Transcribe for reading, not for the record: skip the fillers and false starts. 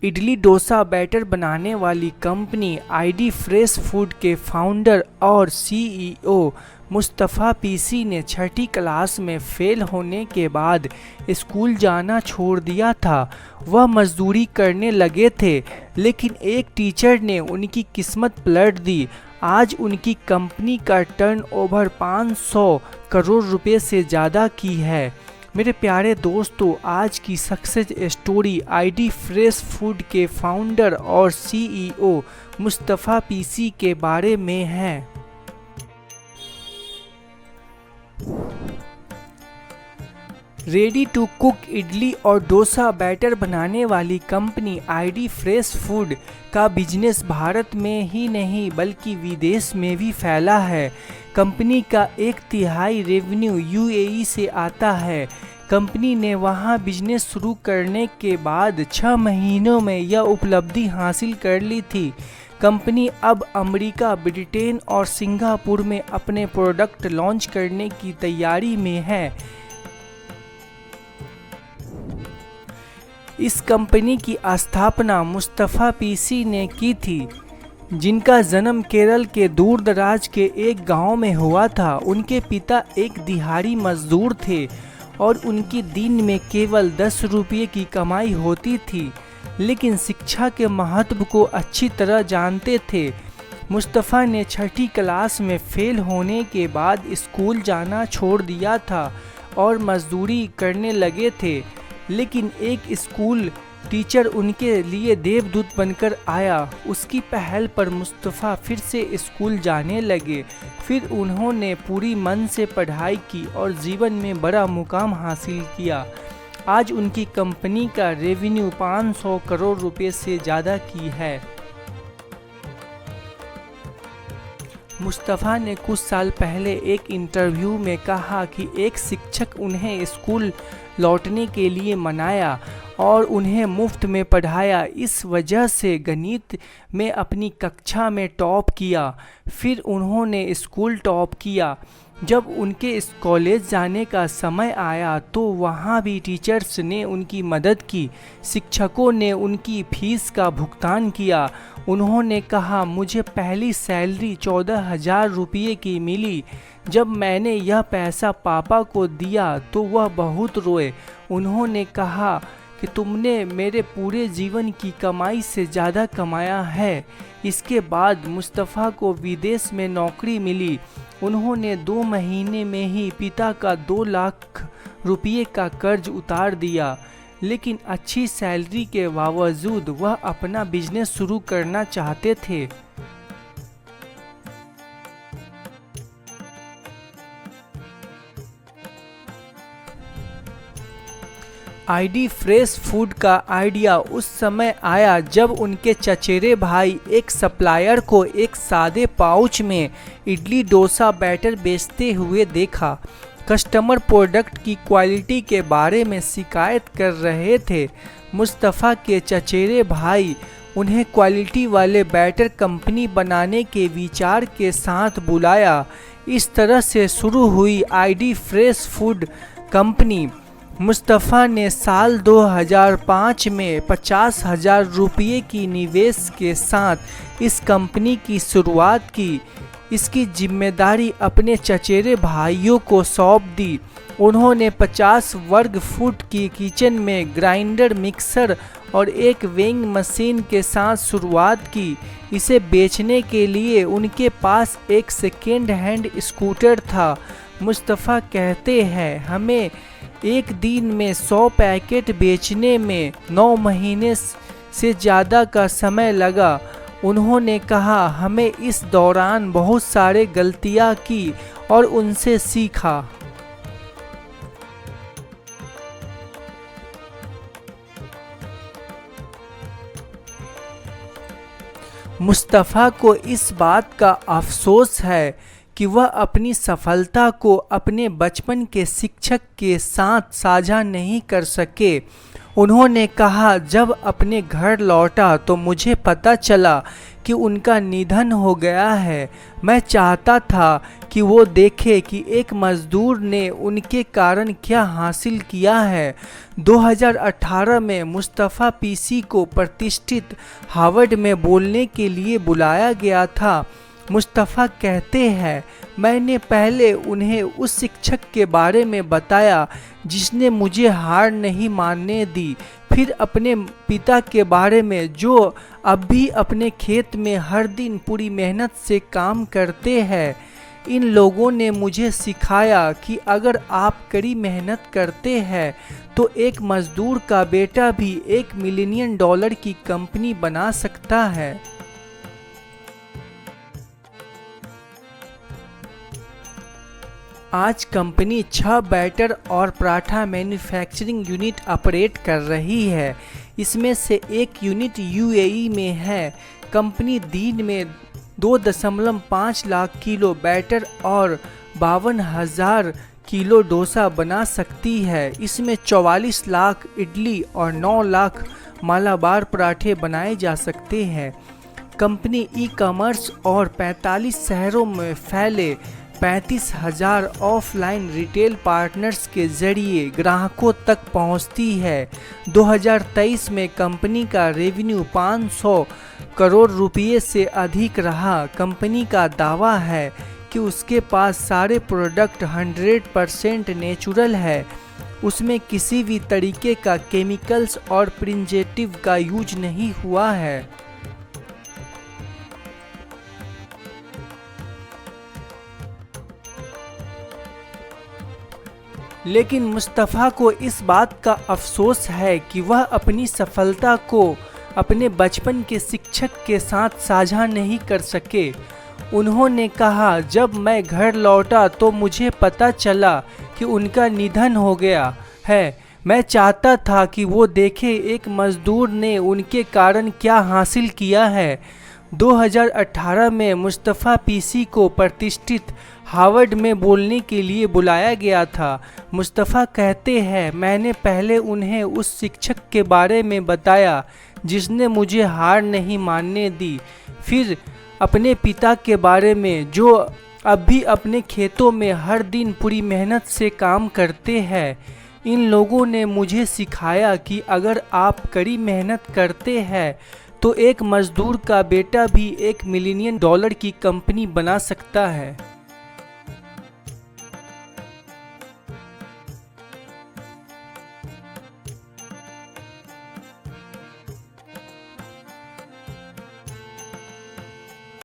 Idli dosa batter बनाने वाली company ID fresh food के फाउंडर और सीईओ मुस्तफ़ा पीसी ने छठी क्लास में फेल होने के बाद स्कूल जाना छोड़ दिया था। वह मजदूरी करने लगे थे, लेकिन एक टीचर ने उनकी किस्मत पलट दी। आज उनकी कंपनी का टर्नओवर 500 करोड़ रुपए से ज़्यादा की है। मेरे प्यारे दोस्तों, आज की success story ID fresh food के फाउंडर और सीईओ मुस्तफ़ा पीसी के बारे में है। रेडी टू कुक इडली और डोसा बैटर बनाने वाली कंपनी आईडी फ्रेश फूड का बिजनेस भारत में ही नहीं बल्कि विदेश में भी फैला है। कंपनी का 1/3 रेवेन्यू यूएई से आता है। कंपनी ने वहां बिजनेस शुरू करने के बाद 6 महीनों में यह उपलब्धि हासिल कर ली थी। कंपनी अब अमेरिका, ब्रिटेन और सिंगापुर में अपने प्रोडक्ट लॉन्च करने की तैयारी में है। इस कंपनी की स्थापना मुस्तफ़ा पीसी ने की थी, जिनका जन्म केरल के दूर दराज के एक गांव में हुआ था। उनके पिता एक दिहाड़ी मजदूर थे और उनकी दिन में केवल 10 रुपये की कमाई होती थी, लेकिन शिक्षा के महत्व को अच्छी तरह जानते थे। मुस्तफ़ा ने छठी क्लास में फेल होने के बाद स्कूल जाना छोड़ दिया था और मजदूरी करने लगे थे, लेकिन एक स्कूल टीचर उनके लिए देवदूत बनकर आया। उसकी पहल पर मुस्तफ़ा फिर से स्कूल जाने लगे। फिर उन्होंने पूरी मन से पढ़ाई की और जीवन में बड़ा मुकाम हासिल किया। आज उनकी कंपनी का रेवेन्यू 500 करोड़ रुपए से ज़्यादा की है। मुस्तफ़ा ने कुछ साल पहले एक इंटरव्यू में कहा कि एक शिक्षक उन्हें स्कूल लौटने के लिए मनाया और उन्हें मुफ्त में पढ़ाया। इस वजह से गणित में अपनी कक्षा में टॉप किया। फिर उन्होंने स्कूल टॉप किया। जब उनके कॉलेज जाने का समय आया तो वहाँ भी टीचर्स ने उनकी मदद की। शिक्षकों ने उनकी फीस का भुगतान किया। उन्होंने कहा, मुझे पहली सैलरी 14,000 रुपये की मिली। जब मैंने यह पैसा पापा को दिया तो वह बहुत रोए। उन्होंने कहा कि तुमने मेरे पूरे जीवन की कमाई से ज़्यादा कमाया है। इसके बाद मुस्तफ़ा को विदेश में नौकरी मिली। उन्होंने 2 महीने में ही पिता का 2 लाख रुपये का कर्ज उतार दिया, लेकिन अच्छी सैलरी के बावजूद वह अपना बिजनेस शुरू करना चाहते थे। आईडी फ्रेश फूड का आइडिया उस समय आया जब उनके चचेरे भाई एक सप्लायर को एक सादे पाउच में इडली डोसा बैटर बेचते हुए देखा। कस्टमर प्रोडक्ट की क्वालिटी के बारे में शिकायत कर रहे थे। मुस्तफ़ा के चचेरे भाई उन्हें क्वालिटी वाले बैटर कंपनी बनाने के विचार के साथ बुलाया। इस तरह से शुरू हुई ID fresh food company. Mustafa ने साल 2005 में 50,000 रुपये की निवेश के साथ इस कंपनी की शुरुआत की। इसकी जिम्मेदारी अपने चचेरे भाइयों को सौंप दी। उन्होंने 50 वर्ग फुट की किचन में ग्राइंडर, मिक्सर और एक वेइंग मशीन के साथ शुरुआत की। इसे बेचने के लिए उनके पास एक सेकेंड हैंड स्कूटर था। मुस्तफ़ा कहते हैं, हमें एक दिन में 100 पैकेट बेचने में 9 महीने से ज़्यादा का समय लगा। उन्होंने कहा, हमें इस दौरान बहुत सारे गलतियां की और उनसे सीखा। मुस्तफ़ा को इस बात का अफसोस है कि वह अपनी सफलता को अपने बचपन के शिक्षक के साथ साझा नहीं कर सके। उन्होंने कहा, जब अपने घर लौटा तो मुझे पता चला कि उनका निधन हो गया है। मैं चाहता था कि वो देखे कि एक मज़दूर ने उनके कारण क्या हासिल किया है। 2018 में मुस्तफ़ा पीसी को प्रतिष्ठित हार्वर्ड में बोलने के लिए बुलाया गया था। मुस्तफ़ा कहते हैं, मैंने पहले उन्हें उस शिक्षक के बारे में बताया जिसने मुझे हार नहीं मानने दी, फिर अपने पिता के बारे में जो अब भी अपने खेत में हर दिन पूरी मेहनत से काम करते हैं। इन लोगों ने मुझे सिखाया कि अगर आप कड़ी मेहनत करते हैं तो एक मज़दूर का बेटा भी $1 मिलियन की कंपनी बना सकता है। आज कंपनी 6 बैटर और पराठा मैन्युफैक्चरिंग यूनिट ऑपरेट कर रही है। इसमें से एक यूनिट यूएई में है। कंपनी दिन में 2.5 लाख किलो बैटर और 52,000 किलो डोसा बना सकती है। इसमें 44 लाख इडली और 9 लाख मालाबार पराठे बनाए जा सकते हैं। कंपनी ई कॉमर्स और 45 शहरों में फैले 35,000 ऑफलाइन रिटेल पार्टनर्स के जरिए ग्राहकों तक पहुंचती है। 2023 में कंपनी का रेवेन्यू 500 करोड़ रुपये से अधिक रहा। कंपनी का दावा है कि उसके पास सारे प्रोडक्ट 100% नेचुरल है। उसमें किसी भी तरीके का केमिकल्स और प्रिजर्वेटिव का यूज नहीं हुआ है। लेकिन मुस्तफ़ा को इस बात का अफसोस है कि वह अपनी सफलता को अपने बचपन के शिक्षक के साथ साझा नहीं कर सके। उन्होंने कहा, जब मैं घर लौटा तो मुझे पता चला कि उनका निधन हो गया है। मैं चाहता था कि वो देखे एक मज़दूर ने उनके कारण क्या हासिल किया है। 2018 में मुस्तफ़ा पीसी को प्रतिष्ठित हार्वर्ड में बोलने के लिए बुलाया गया था। मुस्तफ़ा कहते हैं, मैंने पहले उन्हें उस शिक्षक के बारे में बताया जिसने मुझे हार नहीं मानने दी, फिर अपने पिता के बारे में जो अब भी अपने खेतों में हर दिन पूरी मेहनत से काम करते हैं। इन लोगों ने मुझे सिखाया कि अगर आप कड़ी मेहनत करते हैं तो एक मज़दूर का बेटा भी $1 मिलियन की कंपनी बना सकता है।